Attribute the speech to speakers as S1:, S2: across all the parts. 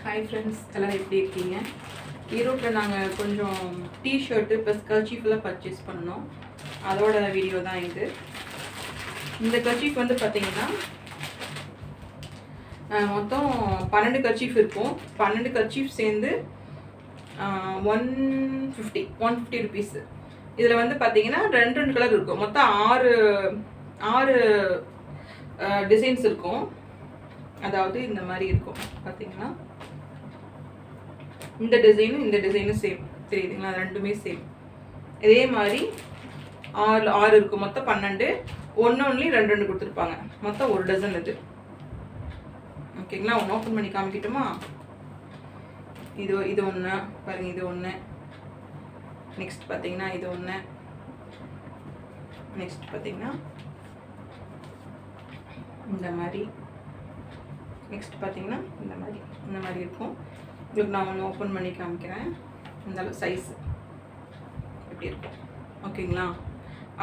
S1: Hi friends, எல்லோரும் எப்படி இருக்கீங்க? ஈரோட்டில் நாங்கள் கொஞ்சம் டிஷர்ட்டு ப்ளஸ் கர்ச்சீஃபெல்லாம் பர்ச்சேஸ் பண்ணோம். அதோட வீடியோ தான் இது. இந்த கர்ச்சீஃப் வந்து பார்த்தீங்கன்னா மொத்தம் 12 கர்ச்சீஃப் இருக்கும். 12 கர்ச்சீஃப் சேர்ந்து 150 ருபீஸு. இதில் வந்து பார்த்தீங்கன்னா ரெண்டு கலர் இருக்கும். மொத்தம் ஆறு டிசைன்ஸ் இருக்கும். அதாவது இந்த மாதிரி இருக்கும் பார்த்தீங்கன்னா, இந்த டிசைனும் சேம் தெரியுதுங்களா? ரெண்டுமே சேம். இதே மாதிரி ஆறு இருக்கும். மொத்தம் 12. ஒன்றுலேயும் ரெண்டு கொடுத்துருப்பாங்க. மொத்தம் ஒரு டசன் இது. ஓகேங்களா? ஒன்று ஓப்பன் பண்ணி காமிக்கிட்டோமா? இது ஒன்று பாருங்க, இது ஒன்று. நெக்ஸ்ட் பார்த்தீங்கன்னா இது ஒன்று. நெக்ஸ்ட் பார்த்தீங்கன்னா இந்த மாதிரி. நெக்ஸ்ட் பார்த்தீங்கன்னா இந்த மாதிரி இருக்கும். உங்களுக்கு நான் ஒன்று ஓப்பன் பண்ணி காமிக்கிறேன். இந்த அளவு சைஸ் எப்படி இருக்கும். ஓகேங்களா?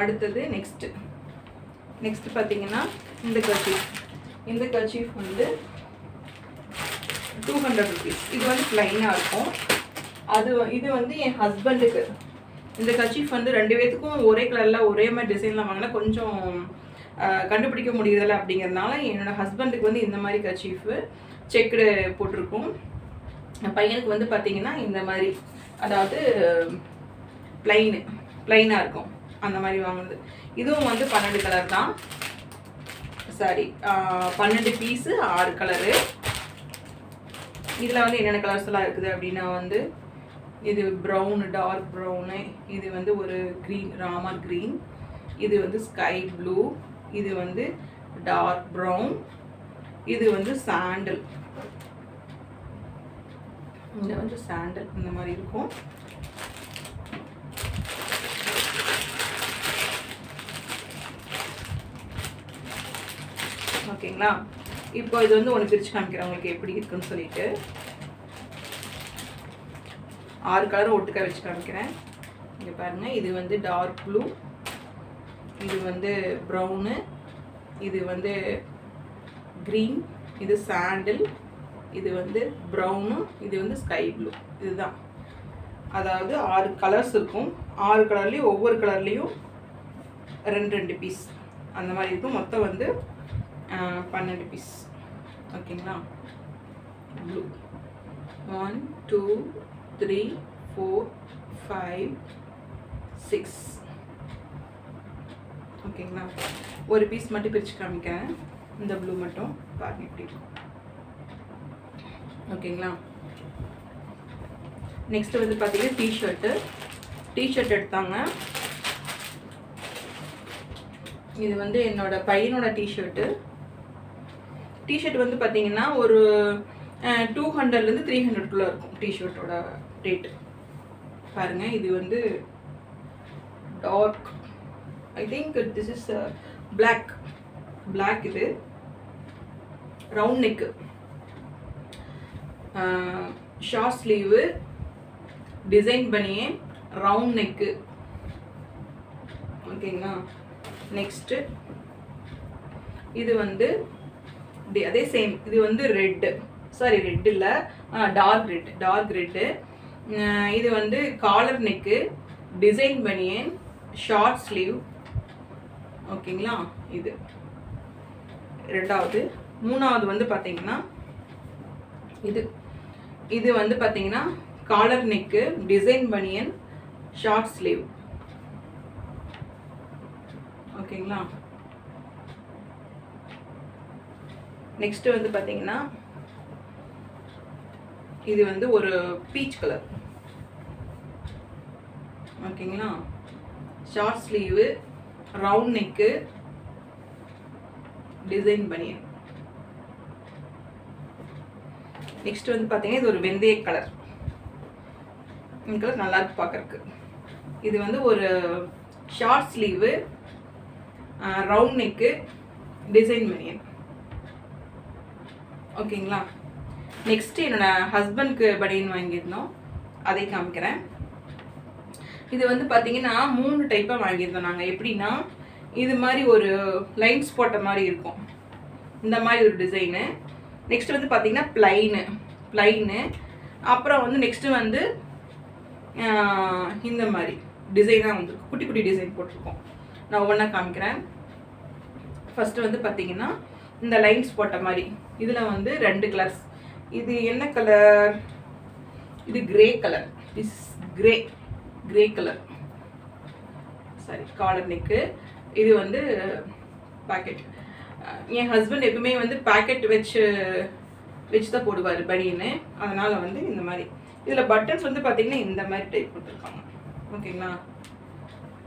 S1: அடுத்தது நெக்ஸ்ட் பார்த்தீங்கன்னா இந்த கர்ச்சீஃப் வந்து 200 ருபீஸ். இது வந்து ப்ளைனாக இருக்கும். இது வந்து என் ஹஸ்பண்டுக்கு. இந்த கர்ச்சீஃப் வந்து 2 பேத்துக்கும் ஒரே கலரில் ஒரே மாதிரி டிசைன்லாம் வாங்கினா கொஞ்சம் கண்டுபிடிக்க முடியறதில்ல. அப்படிங்கிறதுனால என்னோடய ஹஸ்பண்டுக்கு வந்து இந்த மாதிரி கர்ச்சீஃபு செக்குடு போட்டிருக்கும். பையனுக்கு வந்து பார்த்தீங்கன்னா இந்த மாதிரி, அதாவது ப்ளைனாக இருக்கும். அந்த மாதிரி வாங்கினது. இதுவும் வந்து 12 கலர் தான். Sorry, 12 piece 6 colour. இதில் வந்து என்னென்ன கலர்ஸ் எல்லாம் இருக்குது அப்படின்னா வந்து இது ப்ரௌனு, டார்க் ப்ரௌனு. இது வந்து ஒரு க்ரீன், ராமர் க்ரீன். இது வந்து ஸ்கை ப்ளூ. இது வந்து டார்க் ப்ரௌன். இது வந்து சாண்டல். இது வந்து சாண்டல் இந்த மாதிரி இருக்கும். ஓகேங்களா? இப்போ இது வந்து ஒன்று பிரித்து காமிக்கிறேன் உங்களுக்கு எப்படி இருக்குன்னு சொல்லிட்டு. 6 கலரும் ஒட்டுக்க வச்சு காமிக்கிறேன். இங்கே பாருங்கள். இது வந்து டார்க் ப்ளூ. இது வந்து ப்ரௌனு. இது வந்து க்ரீன். இது சாண்டில். இது வந்து ப்ரௌனு. இது வந்து ஸ்கை ப்ளூ. இதுதான். அதாவது 6 கலர்ஸ் இருக்கும். 6 கலர்லேயும் ஒவ்வொரு கலர்லேயும் 2 பீஸ் அந்த மாதிரி இருக்கும். மொத்தம் வந்து 12 பீஸ். ஓகேங்களா? ப்ளூ 1 2 3 4 5 6. ஓகேங்களா? ஒரு பீஸ் மட்டும் பிரித்து காமிக்கிறேன். இந்த ப்ளூ மட்டும் பாருங்க எப்படி இருக்கும். ஓகேங்களா? நெக்ஸ்ட் வந்து பார்த்தீங்கன்னா டிஷர்ட் எடுத்தாங்க. இது வந்து என்னோட பையனோட டிஷர்ட் வந்து பார்த்தீங்கன்னா ஒரு 200லேருந்து 300 இருக்கும். டிஷர்ட்டோட ரேட்டு பாருங்க. இது வந்து dark, I think this is black. இது round neck, short sleeve, design பண்ணியே ரவுண்ட் நெக்கு. ஓகேங்களா? நெக்ஸ்ட்டு இது வந்து அதே சேம். இது வந்து ரெட் இல்லை, டார்க் ரெட்டு. இது வந்து collar neck, design banian, short sleeve. ஓகேங்களா? இது ரெண்டாவது. மூணாவது வந்து பார்த்தீங்கன்னா இது வந்து பார்த்தீங்கன்னா collar neck, design banian, short sleeve. ஓகேங்களா? நெக்ஸ்ட் வந்து பார்த்தீங்கன்னா இது வந்து ஒரு பீச் கலர். ஓகேங்களா? Short sleeve, round neck, design banian. Next வந்து பார்த்தீங்கன்னா இது ஒரு வெந்தய கலர். இந்த கலர் நல்லா இருக்கு பார்க்கறதுக்கு. இது வந்து ஒரு short sleeve, round neck, design பனியன். ஓகேங்களா? நெக்ஸ்ட் என்னோட ஹஸ்பண்ட்க்கு பனியன் வாங்கியிருந்தோம், அதை காமிக்கிறேன். இது வந்து பார்த்தீங்கன்னா 3 டைப்பாக வாங்கியிருந்தோம் நாங்கள். எப்படின்னா இது மாதிரி ஒரு லைன்ஸ் போட்ட மாதிரி இருக்கும். இந்த மாதிரி ஒரு டிசைனு. நெக்ஸ்ட் வந்து பார்த்தீங்கன்னா ப்ளைனு. அப்புறம் வந்து நெக்ஸ்ட்டு வந்து இந்த மாதிரி டிசைனாக வந்து குட்டி குட்டி டிசைன் போட்டிருக்கோம். நான் ஒவ்வொன்றா காமிக்கிறேன். ஃபஸ்ட்டு வந்து பார்த்தீங்கன்னா இந்த லைன்ஸ் போட்ட மாதிரி இதில் வந்து 2 கலர்ஸ். இது என்ன கலர்? இது grey colour. Is grey colour. Sorry, collar neck. இது வந்து பாக்கெட். என் ஹஸ்பண்ட் எப்பவுமே வந்து பாக்கெட் வச்சு தான் போடுவார் பனியன்னு. அதனால் வந்து இந்த மாதிரி இதில் பட்டன்ஸ் வந்து பார்த்தீங்கன்னா இந்த மாதிரி டைப் கொடுத்துருக்காங்க. ஓகேங்களா?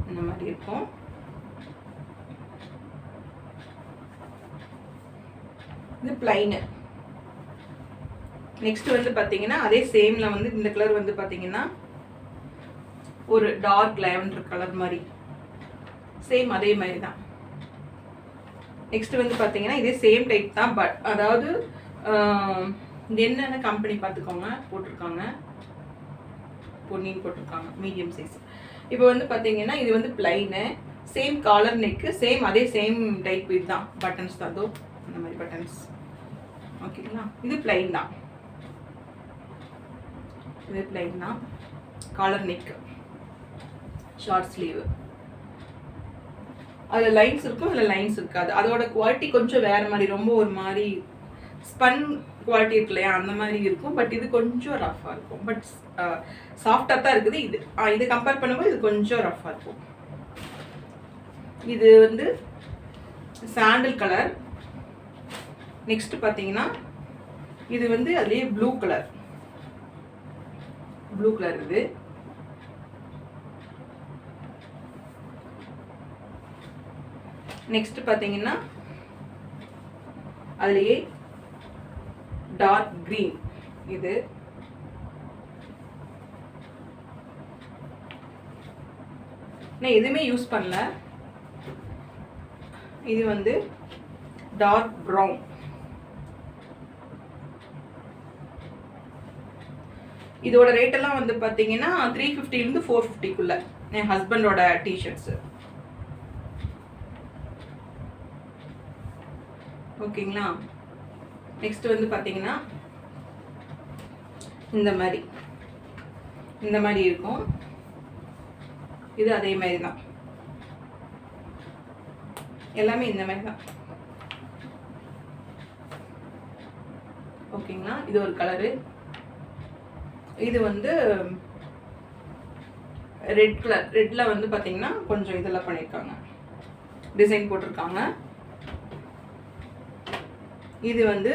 S1: இந்த மாதிரி இருக்கும். இது பிளைனு. நெக்ஸ்ட் வந்து பார்த்தீங்கன்னா அதே சேம்ல வந்து இந்த கலர் வந்து பார்த்தீங்கன்னா ஒரு டார்க் லாவெண்டர் கலர் மாதிரி, சேம் அதே மாதிரி தான். நெக்ஸ்ட் வந்து பார்த்தீங்கன்னா இதே சேம் டைப் தான், பட் அதாவது என்னென்ன கம்பெனி பார்த்துக்கோங்க போட்டிருக்காங்க, பொன்னின்னு போட்டிருக்காங்க, மீடியம் சைஸ். இப்போ வந்து பார்த்தீங்கன்னா இது வந்து plain, same collar neck, same அதே சேம் டைப் இதுதான். பட்டன்ஸ் தான், அதோ இந்த மாதிரி பட்டன்ஸ். ஓகேங்களா? இது பிளைன் தான். இது பிளைன் தான். Collar neck, short sleeve. அதில் லைன்ஸ் இருக்கும், அதில் லைன்ஸ் இருக்காது. அதோட குவாலிட்டி கொஞ்சம் வேறு மாதிரி, ரொம்ப ஒரு மாதிரி ஸ்பன் குவாலிட்டி இருக்கு இல்லையா, அந்த மாதிரி இருக்கும். பட் இது கொஞ்சம் ரஃபாக இருக்கும். பட் சாஃப்டாக தான் இருக்குது. இது கம்பேர் பண்ணும்போது இது கொஞ்சம் ரஃபாக இருக்கும். இது வந்து சாண்டில் கலர். நெக்ஸ்ட் பார்த்தீங்கன்னா இது வந்து அதுலேயே ப்ளூ கலர். இது நெக்ஸ்ட் பார்த்தீங்கன்னா அதுலேயே டார்க் கிரீன். இது நான் எதுவுமே யூஸ் பண்ணல. இது வந்து டார்க் ப்ரௌன். இதோட ரேட்டெல்லாம் வந்து பார்த்தீங்கன்னா 350 450 என் ஹஸ்பண்டோட டிஷர்ட்ஸு. ஓகேங்களா? நெக்ஸ்ட் வந்து பார்த்தீங்கன்னா இந்த மாதிரி இருக்கும். இது அதே மாதிரி தான், எல்லாமே இந்த மாதிரி தான். ஓகேங்களா? இது ஒரு கலரு. இது வந்து ரெட் கலர். ரெட்டில் வந்து பார்த்தீங்கன்னா கொஞ்சம் இதெல்லாம் பண்ணியிருக்காங்க, டிசைன் போட்டிருக்காங்க. இது வந்து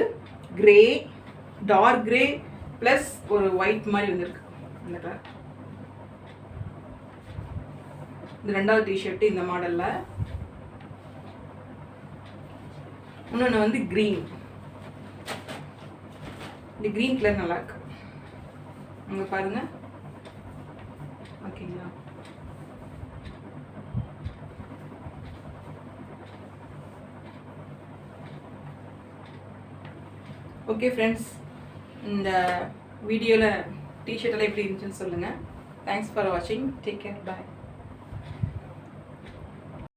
S1: கிரே, டார்க் கிரே ப்ளஸ் ஒரு ஒயிட் மாதிரி வந்துருக்கு இந்த கலர். இது 2வது டிஷர்ட்டு இந்த மாடலில். இன்னொன்று வந்து க்ரீன். இந்த க்ரீன் கலர் நல்லா இருக்கு, அங்கே பாருங்க. ஓகேங்களா? ஓகே ஃப்ரெண்ட்ஸ், இந்த வீடியோவில் டிஷர்ட்டெல்லாம் எப்படி இருந்துச்சுன்னு சொல்லுங்கள். தேங்க்ஸ் ஃபார் வாட்சிங். Take care. பாய்.